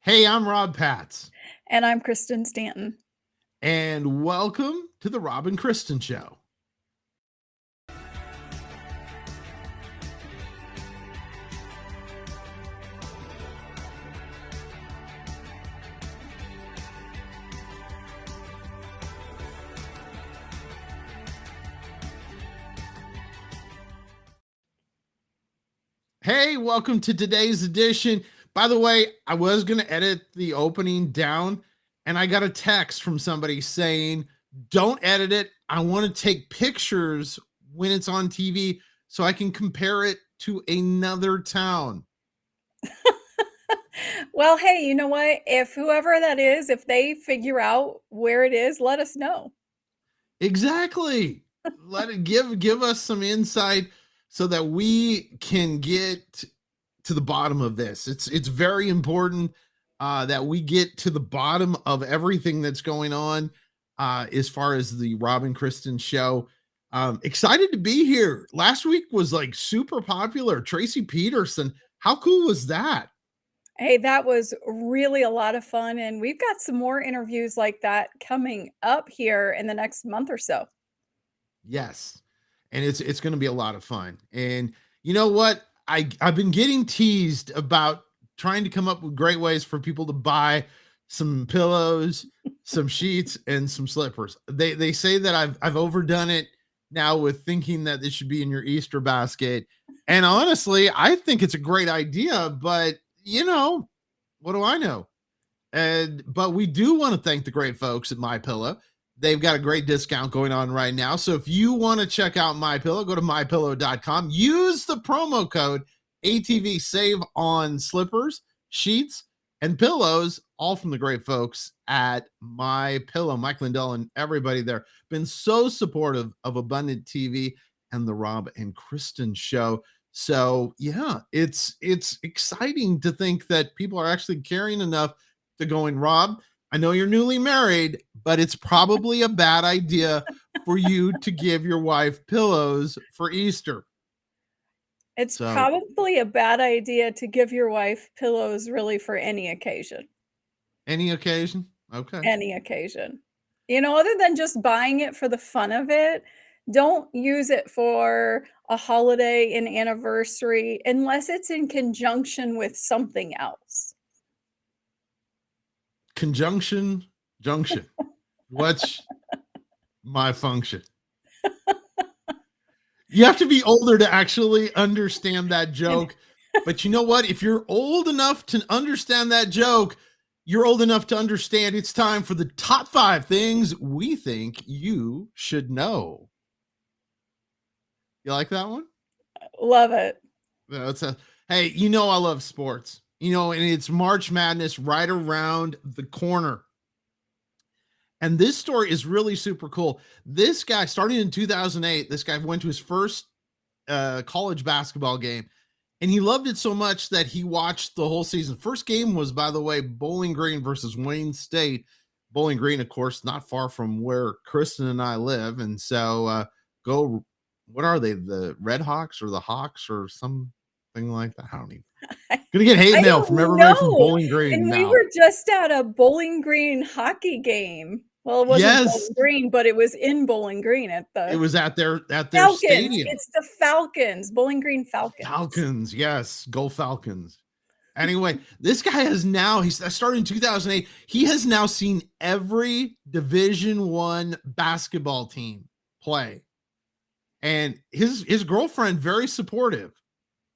Hey, I'm Rob Patz, And I'm Kristen Stanton. and welcome to the Rob and Kristen Show. Hey, welcome to today's edition. By the way, I was going to edit the opening down, and I got a text from somebody saying, don't edit it. I want to take pictures when it's on TV so I can compare it to another town. Well, hey, you know what? If whoever that is, if they figure out where it is, let us know. Exactly. Let it give us some insight so that we can get to the bottom of this. It's very important that we get to the bottom of everything that's going on as far as the Robin Kristen show. Excited to be here. Last week was like super popular. Tracy Peterson. How cool was that? Hey, that was really a lot of fun. And we've got some more interviews like that coming up here in the next month or so. Yes. And it's going to be a lot of fun. And you know what? I've been getting teased about trying to come up with great ways for people to buy some pillows, some sheets, and some slippers. They say that I've overdone it now with thinking that this should be in your Easter basket. And honestly, I think it's a great idea, but what do I know? And but we do want to thank the great folks at My Pillow. They've got a great discount going on right now. So if you want to check out My Pillow, go to mypillow.com. Use the promo code ATV save on slippers, sheets, and pillows, all from the great folks at My Pillow. Mike Lindell and everybody there been so supportive of Abundant TV and the Rob and Kristen show. So yeah, it's exciting to think that people are actually caring enough to going, Rob, I know you're newly married, but it's probably a bad idea for you to give your wife pillows for Easter. It's So, probably a bad idea to give your wife pillows really for any occasion. any occasion? Okay. Any occasion. Other than just buying it for the fun of it, don't use it for a holiday, an anniversary, unless it's in conjunction with something else. Conjunction, junction. What's my function? You have to be older to actually understand that joke. But you know what? If you're old enough to understand that joke, you're old enough to understand it's time for the top 5 things we think you should know. You like that one? Love it. That's a hey, I love sports. And it's March Madness right around the corner. And this story is really super cool. This guy, starting in 2008, this guy went to his first college basketball game, and he loved it so much that he watched the whole season. First game was, by the way, Bowling Green versus Wayne State. Bowling Green, of course, not far from where Kristen and I live. And so go, what are they? The Red Hawks or the Hawks or something like that? I don't even. Gonna get hate I mail from don't everybody from know. Bowling Green And we now. were just at a Bowling Green hockey game. Well, it wasn't Yes, Bowling Green, but it was in Bowling Green at it the was at their Falcons. stadium. It's the Falcons, Bowling Green Falcons. Falcons, yes, go Falcons. Anyway, this guy has now, he's started in 2008. He has now seen every Division 1 basketball team play. And his girlfriend very supportive,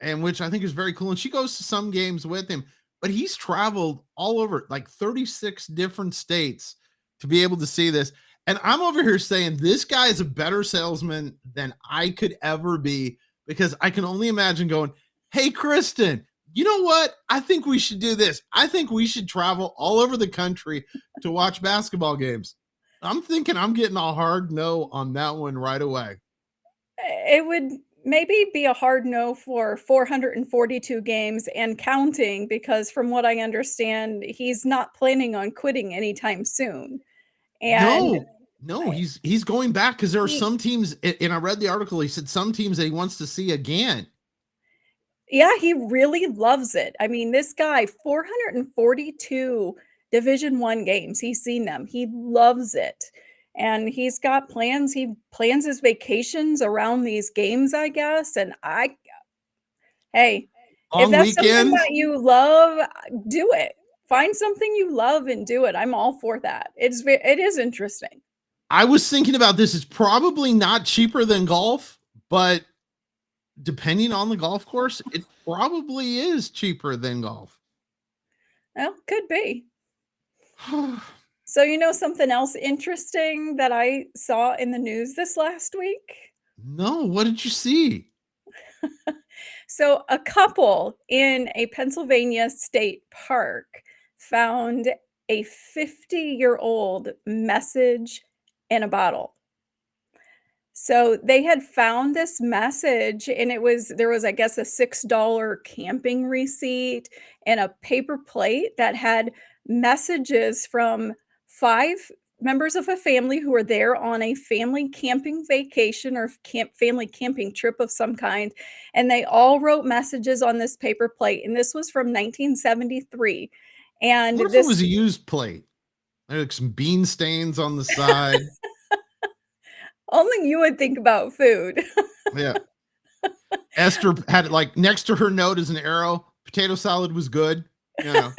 and which I think is very cool, and she goes to some games with him, but he's traveled all over like 36 different states to be able to see this. And I'm over here saying this guy is a better salesman than I could ever be, because I can only imagine going, "Hey Kristen, you know what? I think we should do this. I think we should travel all over the country to watch basketball games." I'm thinking I'm getting a hard no on that one right away. It would maybe be a hard no for 442 games and counting, because from what I understand, he's not planning on quitting anytime soon. And No, no, he's going back because there are he some teams, and I read the article. He said some teams that he wants to see again. Yeah, he really loves it. I mean, this guy, 442 Division 1 games, he's seen them. He loves it, and he's got plans. He plans his vacations around these games, I guess, and I hey, if Long that's something weekends. that you love, do it. Find something you love and do it. I'm all for that. It is interesting. I was thinking about this. It's probably not cheaper than golf, but depending on the golf course, it probably is cheaper than golf. Well, could be. So, you know something else interesting that I saw in the news this last week? No, what did you see? So, a couple in a Pennsylvania state park found a 50-year-old message in a bottle. So, they had found this message and there was, I guess, a $6 camping receipt and a paper plate that had messages from 5 members of a family who were there on a family camping vacation or family camping trip of some kind, and they all wrote messages on this paper plate, and this was from 1973, and What if it this was a used plate? Like some bean stains on the side. only you would think about food. Yeah. Esther had it like next to her note as an arrow. Potato salad was good. You know,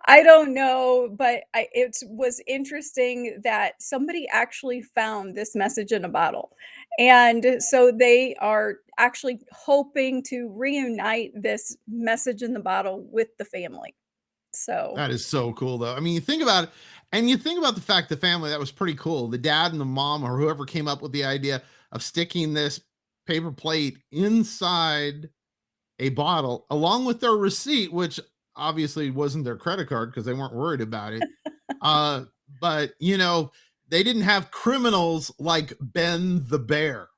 I don't know, but it was interesting that somebody actually found this message in a bottle. And so they are actually hoping to reunite this message in the bottle with the family. So, that is so cool though. I mean, you think about it, and you think about the fact the family that was pretty cool. The dad and the mom, or whoever came up with the idea of sticking this paper plate inside a bottle along with their receipt, which obviously wasn't their credit card because they weren't worried about it. Uh, but they didn't have criminals like Ben the Bear.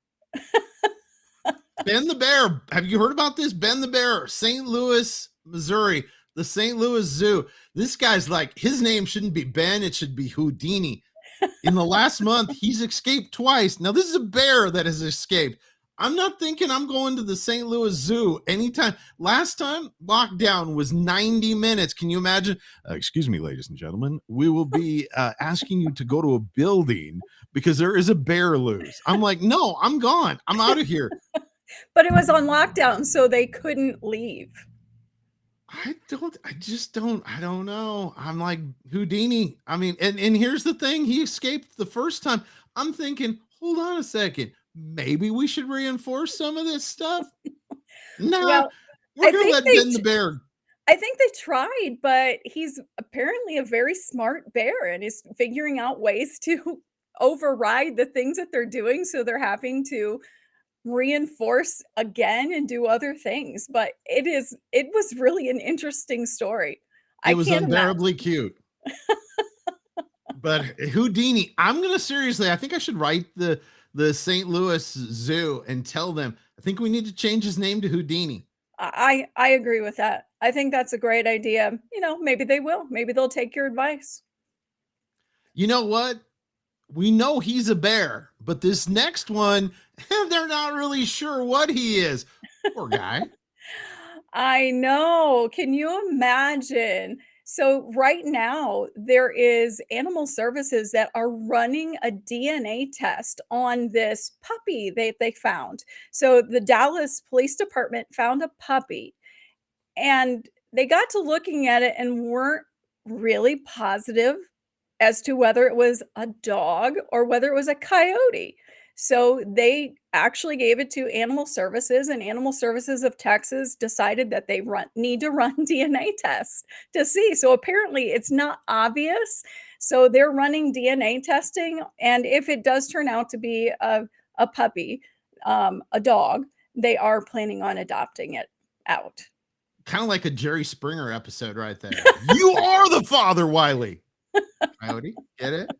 Ben the Bear. Have you heard about this? Ben the Bear, St. Louis, Missouri, the St. Louis Zoo. This guy's like, his name shouldn't be Ben, it should be Houdini. In the last month, he's escaped twice. Now, this is a bear that has escaped. I'm not thinking I'm going to the St. Louis Zoo anytime. Last time, lockdown was 90 minutes. Can you imagine? Excuse me, ladies and gentlemen. We will be asking you to go to a building because there is a bear loose. I'm like, no, I'm gone. I'm out of here. but it was on lockdown, so they couldn't leave. I don't know. I'm like Houdini. I mean, and here's the thing, he escaped the first time. I'm thinking, hold on a second. Maybe we should reinforce some of this stuff. Nah, Well, we're I gonna think let Ben the Bear. I think they tried, but he's apparently a very smart bear and is figuring out ways to override the things that they're doing, so they're having to reinforce again and do other things, but it was really an interesting story. I It was can't imagine. unbearably cute. But Houdini, I'm gonna seriously, I think I should write the St. Louis Zoo and tell them I think we need to change his name to Houdini. I agree with that. I think that's a great idea. You know, maybe they will. Maybe they'll take your advice. You know what? We know he's a bear, but this next one, they're not really sure what he is. Poor guy. I know. Can you imagine? So right now there is animal services that are running a DNA test on this puppy they found. So the Dallas Police Department found a puppy and they got to looking at it and weren't really positive as to whether it was a dog or whether it was a coyote. So they actually gave it to Animal Services, and Animal Services of Texas decided that they need to run DNA tests to see. So apparently it's not obvious. So they're running DNA testing. And if it does turn out to be a puppy, a dog, they are planning on adopting it out. Kind of like a Jerry Springer episode right there. You are the father, Wiley. Coyote, get it?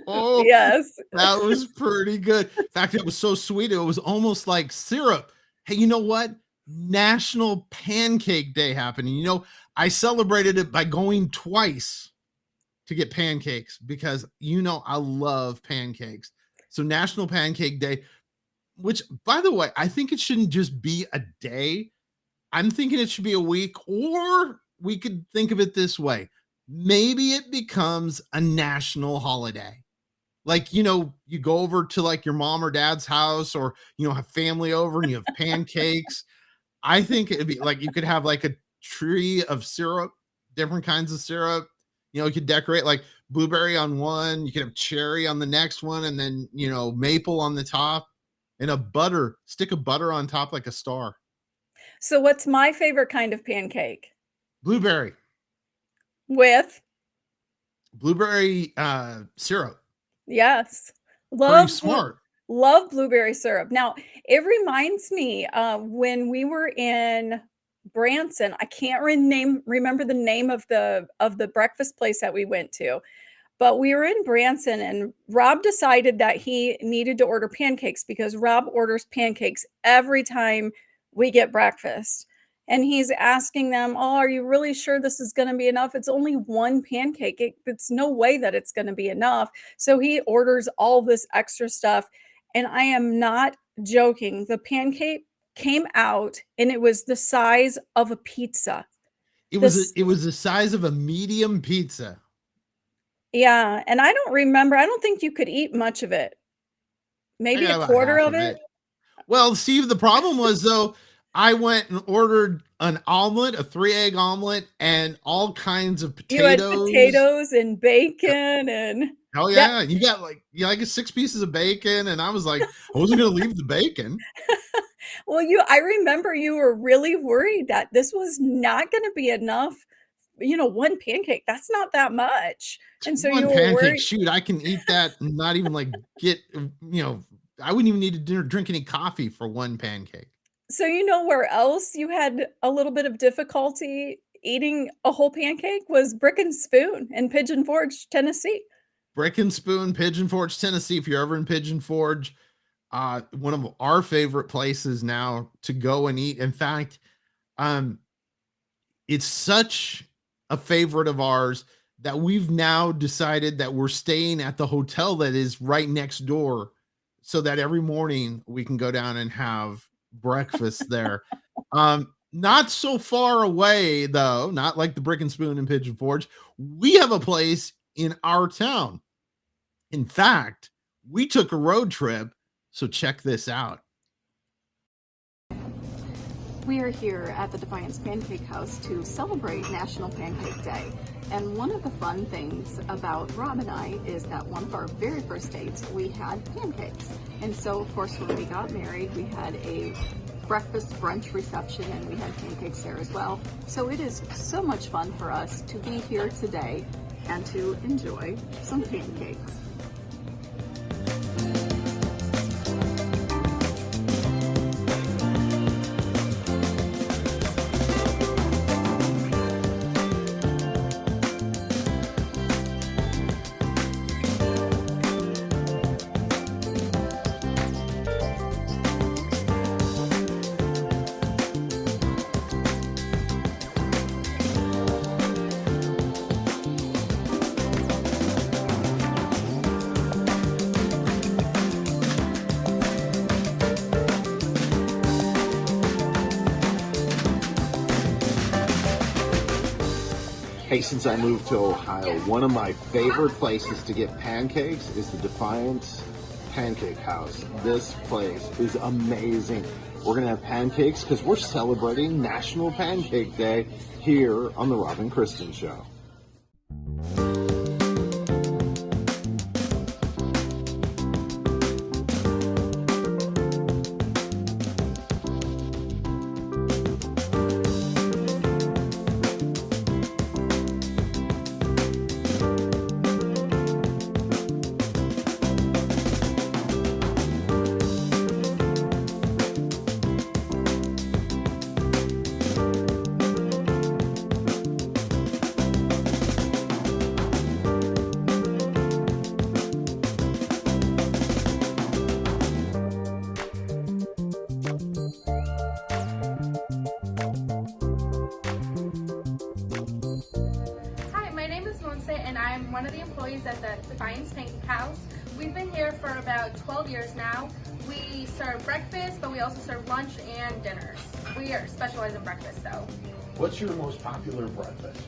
Oh, Yes. that was pretty good. In fact, it was so sweet. It was almost like syrup. Hey, you know what? National Pancake Day happened. And I celebrated it by going twice to get pancakes because I love pancakes. So National Pancake Day. which, by the way, I think it shouldn't just be a day. I'm thinking it should be a week, or we could think of it this way. Maybe it becomes a national holiday. Like, you go over to like your mom or dad's house, or, have family over and you have pancakes. I think it'd be like you could have like a tree of syrup, different kinds of syrup. You could decorate like blueberry on one, you could have cherry on the next one, and then, maple on the top, and a butter, stick of butter on top like a star. So what's my favorite kind of pancake? Blueberry, With blueberry syrup. yes. Pretty Love blue smart. love blueberry syrup. Now, it reminds me, when we were in Branson, I can't remember the name of the breakfast place that we went to, but we were in Branson and Rob decided that he needed to order pancakes because Rob orders pancakes every time we get breakfast. And he's asking them, "Oh, are you really sure this is gonna be enough? It's only one pancake. It's no way that it's gonna be enough." So he orders all this extra stuff. And I am not joking. The pancake came out and it was the size of a pizza. It was This it was the size of a medium pizza. Yeah, and I don't think you could eat much of it. I Maybe got a about quarter half of of it? it. Well, see, the problem was though, I went and ordered an omelet, a 3-egg omelet, and all kinds of You had potatoes. potatoes and bacon and Hell that yeah. You got like 6 pieces of bacon, and I was like, I wasn't gonna leave the bacon. well, I remember you were really worried that this was not gonna be enough, 1 pancake, that's not that much, and so you One were pancake, worried. shoot, I can eat that and not even like get, I wouldn't even need to drink any coffee for one pancake. So you know where else you had a little bit of difficulty eating a whole pancake was Brick and Spoon in Pigeon Forge, Tennessee. Brick and Spoon, Pigeon Forge, Tennessee. If you're ever in Pigeon Forge, one of our favorite places now to go and eat. In fact, um, it's such a favorite of ours that we've now decided that we're staying at the hotel that is right next door, so that every morning we can go down and have breakfast there. Not so far away though, not like the Brick and Spoon in Pigeon Forge. We have a place in our town. In fact, we took a road trip, so check this out. We are here at the Defiance Pancake House to celebrate National Pancake Day. And one of the fun things about Rob and I is that one of our very first dates, we had pancakes. And so, of course, when we got married, we had a breakfast brunch reception and we had pancakes there as well. So it is so much fun for us to be here today and to enjoy some pancakes. Hey, since I moved to Ohio, one of my favorite places to get pancakes is the Defiance Pancake House. This place is amazing. We're going to have pancakes because we're celebrating National Pancake Day here on the Rob and Kristen Show. Hi, my name is Monse and I'm one of the employees at the Defiance Pancake House. We've been here for about 12 years now. We serve breakfast, but we also serve lunch and dinners. We are specialized in breakfast, though. What's your most popular breakfast?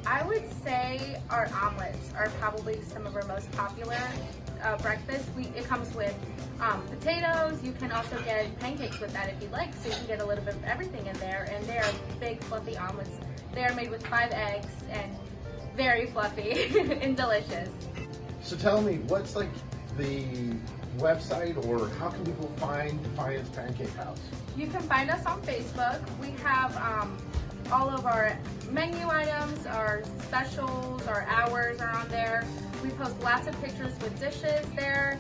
I would say our omelets are probably some of our most popular breakfast. It comes with potatoes. You can also get pancakes with that if you like, so you can get a little bit of everything in there. And they are big, fluffy omelets. They are made with 5 eggs and very fluffy and delicious. So tell me, what's like the website, or how can people find Defiance Pancake House? You can find us on Facebook. We have all of our menu items, our specials, our hours are on there. We post lots of pictures with dishes there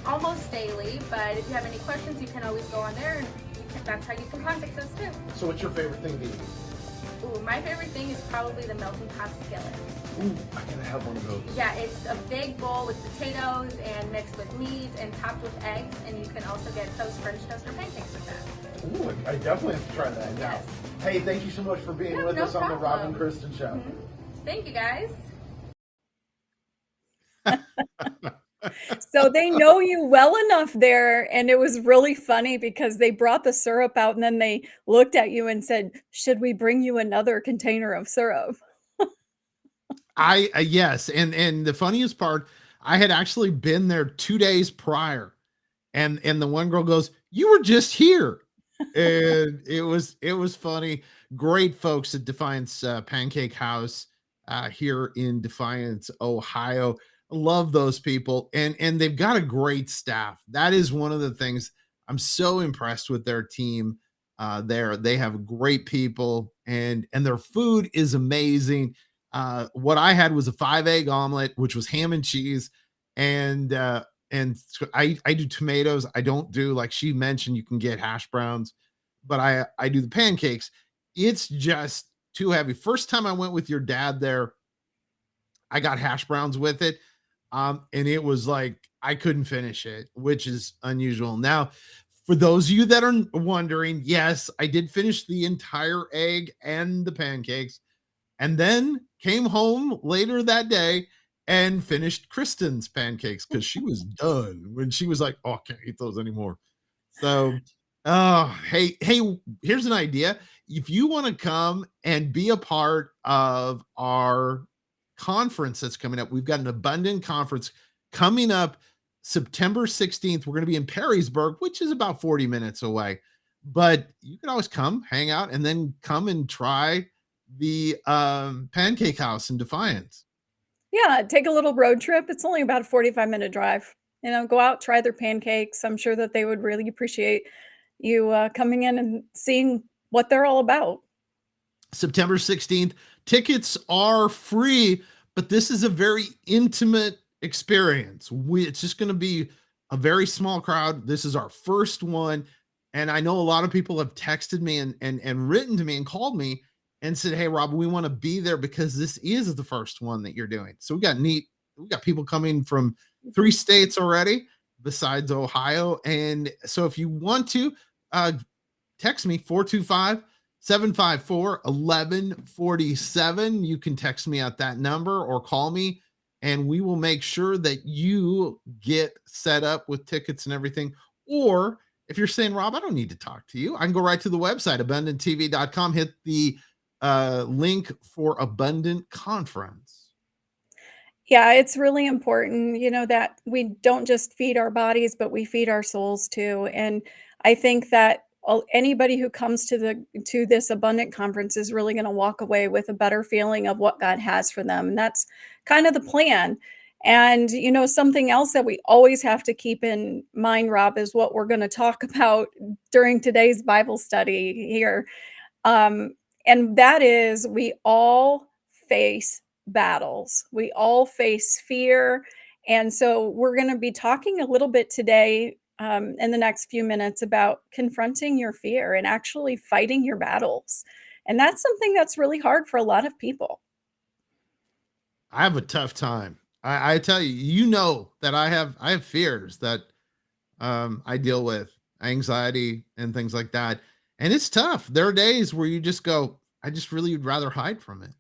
almost daily, but if you have any questions, you can always go on there, and that's how you can contact us too. So what's your favorite thing to eat? Ooh, my favorite thing is probably the melting pot skillet. Ooh, I gotta have one of those. Yeah, it's a big bowl with potatoes and mixed with meat and topped with eggs, and you can also get toast, French toast, or pancakes with that. Ooh, I definitely have to try that now. Yes. Hey, thank you so much for being with No us on the Rob and problem. Kristen Show. Mm-hmm. Thank you, guys. So they know you well enough there, and it was really funny because they brought the syrup out and then they looked at you and said, "Should we bring you another container of syrup?" Yes, and the funniest part, I had actually been there 2 days prior, and the one girl goes, "You were just here." And it was funny. Great folks at Defiance Pancake House here in Defiance, Ohio. Love those people, and they've got a great staff. That is one of the things I'm so impressed with their team. There, they have great people, and their food is amazing. What I had was a 5 egg omelet, which was ham and cheese, and I do tomatoes. I don't do, like she mentioned, you can get hash browns, but I do the pancakes. It's just too heavy. First time I went with your dad there, I got hash browns with it. And it was like I couldn't finish it, which is unusual. Now, for those of you that are wondering, yes, I did finish the entire egg and the pancakes, and then came home later that day and finished Kristen's pancakes because she was done when she was like, "Oh, I can't eat those anymore." So, hey, here's an idea. If you want to come and be a part of our conference that's coming up, we've got an abundant conference coming up September 16th. We're going to be in Perrysburg, which is about 40 minutes away. But you can always come, hang out, and then come and try the Pancake House in Defiance. Yeah, take a little road trip. It's only about a 45-minute drive. You know, go out, try their pancakes. I'm sure that they would really appreciate you coming in and seeing what they're all about. September 16th. Tickets are free, but this is a very intimate experience. It's just going to be a very small crowd. This is our first one. And I know a lot of people have texted me and written to me and called me and said, "Hey, Rob, we want to be there because this is the first one that you're doing." So we got people coming from 3 states already besides Ohio. And so if you want to, text me 425-754-1147. You can text me at that number or call me, and we will make sure that you get set up with tickets and everything. Or if you're saying, "Rob, I don't need to talk to you," I can go right to the website, abundanttv.com, hit the link for Abundant Conference. Yeah, it's really important, you know, that we don't just feed our bodies, but we feed our souls too. And I think that anybody who comes to this abundant conference is really going to walk away with a better feeling of what God has for them. And that's kind of the plan. And you know, something else that we always have to keep in mind, Rob, is what we're going to talk about during today's Bible study here. Um, and that is, we all face battles. We all face fear. And so we're going to be talking a little bit today in the next few minutes about confronting your fear and actually fighting your battles. And that's something that's really hard for a lot of people. I have a tough time. I tell you, you know that I have fears that I deal with, anxiety and things like that. And it's tough. There are days where you just go, I just really would rather hide from it.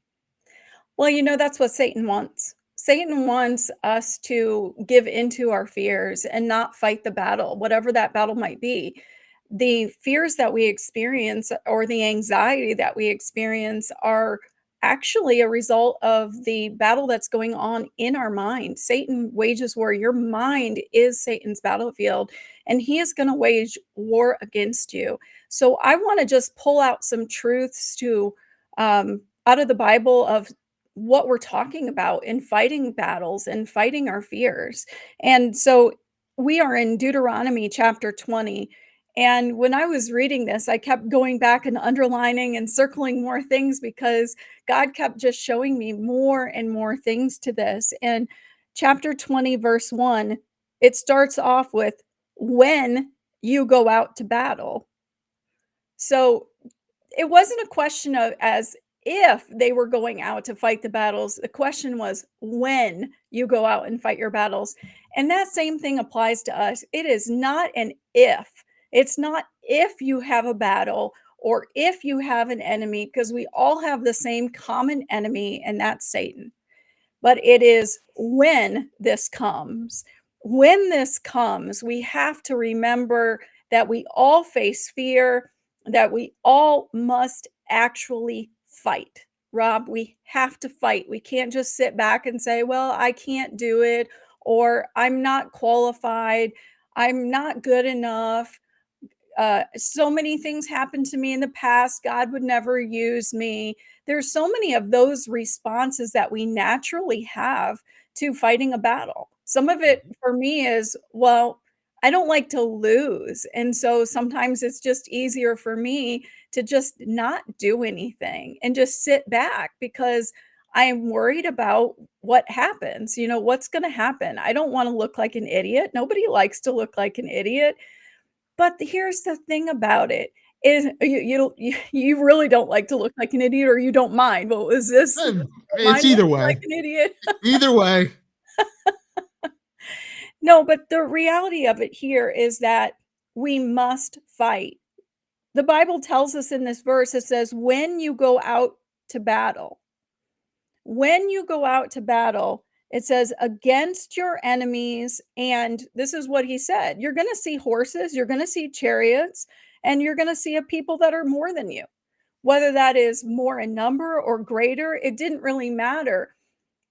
Well, you know, that's what Satan wants. Satan wants us to give into our fears and not fight the battle, whatever that battle might be. The fears that we experience or the anxiety that we experience are actually a result of the battle that's going on in our mind. Satan wages war. Your mind is Satan's battlefield, and he is going to wage war against you. So I want to just pull out some truths to out of the Bible of what we're talking about in fighting battles and fighting our fears. And so we are in Deuteronomy chapter 20. And when I was reading this, I kept going back and underlining and circling more things because God kept just showing me more and more things to this. And chapter 20, verse 1, it starts off with when you go out to battle. So it wasn't a question of as if they were going out to fight the battles. The question was when you go out and fight your battles. And that same thing applies to us. It is not an if. It's not if you have a battle or if you have an enemy, because we all have the same common enemy, and that's Satan. But it is when this comes. When this comes, we have to remember that we all face fear, that we all must actually fight. Rob, we have to fight. We can't just sit back and say, well, I can't do it, or I'm not qualified, I'm not good enough. So many things happened to me in the past. God would never use me. There's so many of those responses that we naturally have to fighting a battle. Some of it for me is, well, I don't like to lose. And so sometimes it's just easier for me to just not do anything and just sit back because I'm worried about what happens. What's going to happen? I don't want to look like an idiot. Nobody likes to look like an idiot. But here's the thing about it, is you really don't like to look like an idiot or you don't mind? Well, is this you Eh, don't it's mind either looking like way. an idiot? Either way. No, but the reality of it here is that we must fight. The Bible tells us in this verse, it says, "When you go out to battle." When you go out to battle, it says, "Against your enemies," and this is what he said, "You're gonna see horses, you're gonna see chariots, and you're gonna see a people that are more than you." Whether that is more in number or greater, it didn't really matter.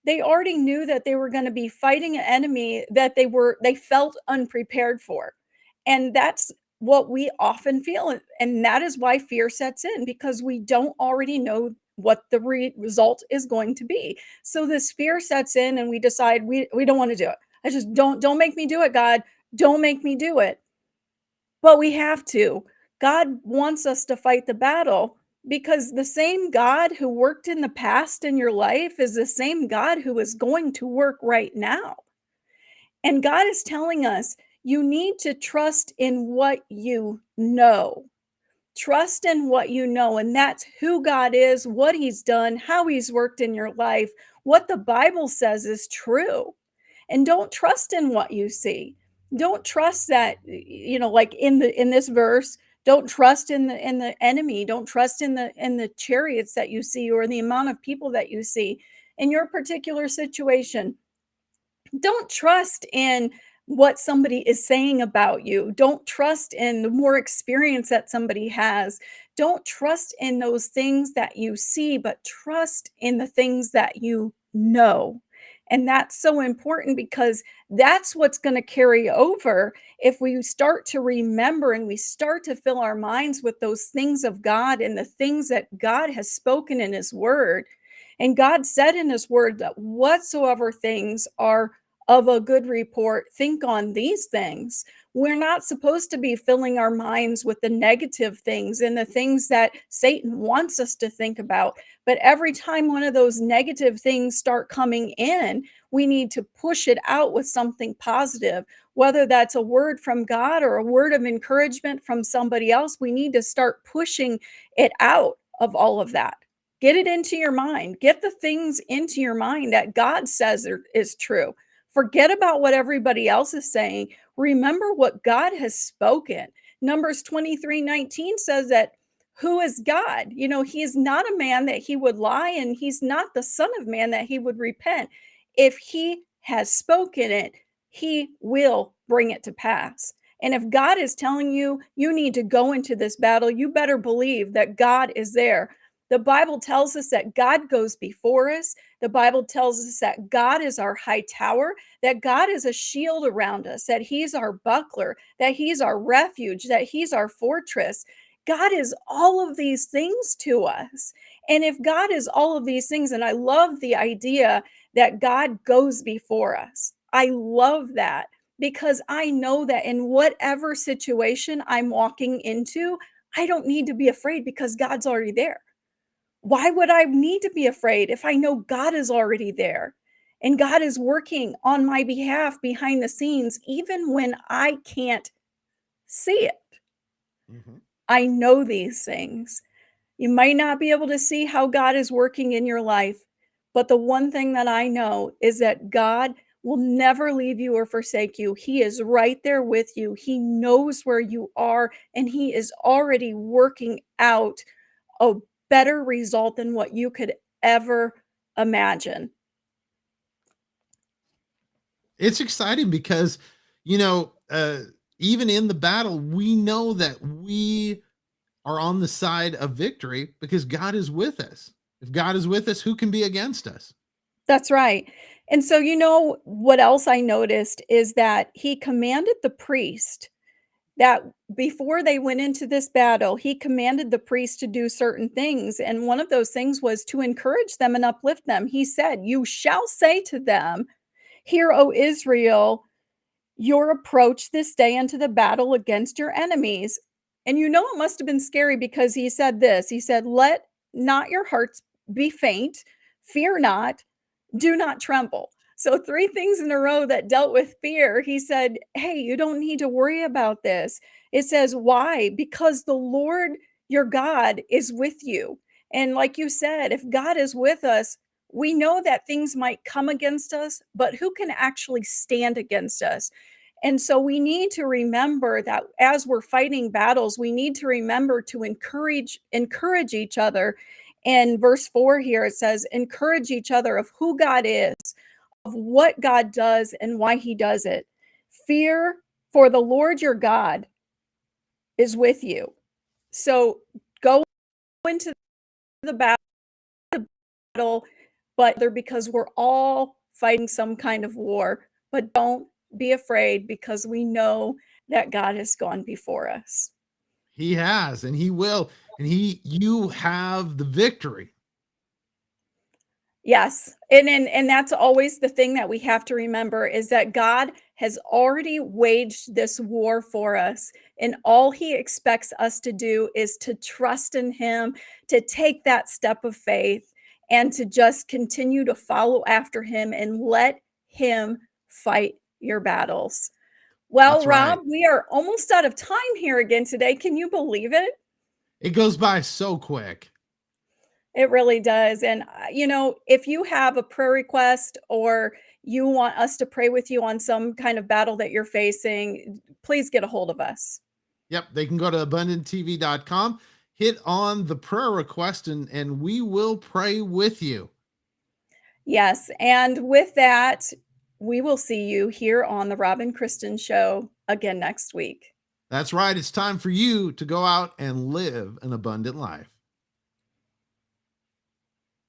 They already knew that they were gonna be fighting an enemy that they felt unprepared for. And that's what we often feel, and that is why fear sets in because we don't already know what the result is going to be. So this fear sets in and we decide we don't wanna do it. I just don't make me do it, God. Don't make me do it. But we have to. God wants us to fight the battle because the same God who worked in the past in your life is the same God who is going to work right now. And God is telling us you need to trust in what you know. Trust in what you know, and that's who God is, what He's done, how He's worked in your life, what the Bible says is true. And don't trust in what you see. Don't trust that, like in this verse, don't trust in the enemy. Don't trust in the chariots that you see or the amount of people that you see in your particular situation. Don't trust in what somebody is saying about you. Don't trust in the more experience that somebody has. Don't trust in those things that you see, but trust in the things that you know. And that's so important because that's what's going to carry over if we start to remember and we start to fill our minds with those things of God and the things that God has spoken in His Word. And God said in His Word that whatsoever things are of a good report, think on these things. We're not supposed to be filling our minds with the negative things and the things that Satan wants us to think about. But every time one of those negative things start coming in, we need to push it out with something positive. Whether that's a word from God or a word of encouragement from somebody else, we need to start pushing it out of all of that. Get it into your mind. Get the things into your mind that God says is true. Forget about what everybody else is saying. Remember what God has spoken. Numbers 23:19 says that who is God? He is not a man that he would lie, and he's not the son of man that he would repent. if he has spoken it, he will bring it to pass. And if God is telling you, you need to go into this battle, you better believe that God is there. The Bible tells us that God goes before us. The Bible tells us that God is our high tower, that God is a shield around us, that He's our buckler, that He's our refuge, that He's our fortress. God is all of these things to us. And if God is all of these things, and I love the idea that God goes before us, I love that because I know that in whatever situation I'm walking into, I don't need to be afraid because God's already there. Why would I need to be afraid if I know God is already there? And God is working on my behalf behind the scenes, even when I can't see it. Mhm. I know these things. You might not be able to see how God is working in your life, but the one thing that I know is that God will never leave you or forsake you. He is right there with you. He knows where you are, and He is already working out a better result than what you could ever imagine. It's exciting because, you know, even in the battle, we know that we are on the side of victory because God is with us. If God is with us, who can be against us? That's right. And so, what else I noticed is that He commanded the priest that before they went into this battle, He commanded the priest to do certain things. And one of those things was to encourage them and uplift them. He said, "You shall say to them, 'Hear, O Israel, your approach this day into the battle against your enemies.'" And it must have been scary because He said this. He said, "Let not your hearts be faint, fear not, do not tremble." So, three things in a row that dealt with fear. He said, "Hey, you don't need to worry about this." It says, "Why? Because the Lord your God is with you." And like you said, if God is with us, we know that things might come against us, but who can actually stand against us? And so we need to remember that as we're fighting battles, we need to remember to encourage each other. In verse 4 here, it says, encourage each other of who God is, of what God does, and why He does it. Fear, for the Lord your God is with you. So go into the battle, but they're because we're all fighting some kind of war. But don't be afraid because we know that God has gone before us. He has, and he will, and you have the victory. Yes. And that's always the thing that we have to remember is that God has already waged this war for us. And all He expects us to do is to trust in Him, to take that step of faith, and to just continue to follow after Him and let Him fight your battles. Well, That's Rob, right. we are almost out of time here again today. Can you believe it? It goes by so quick. It really does. And, if you have a prayer request or you want us to pray with you on some kind of battle that you're facing, please get a hold of us. Yep, they can go to abundanttv.com, hit on the prayer request, and we will pray with you. Yes. And with that, we will see you here on the Robin Kristen Show again next week. That's right. It's time for you to go out and live an abundant life.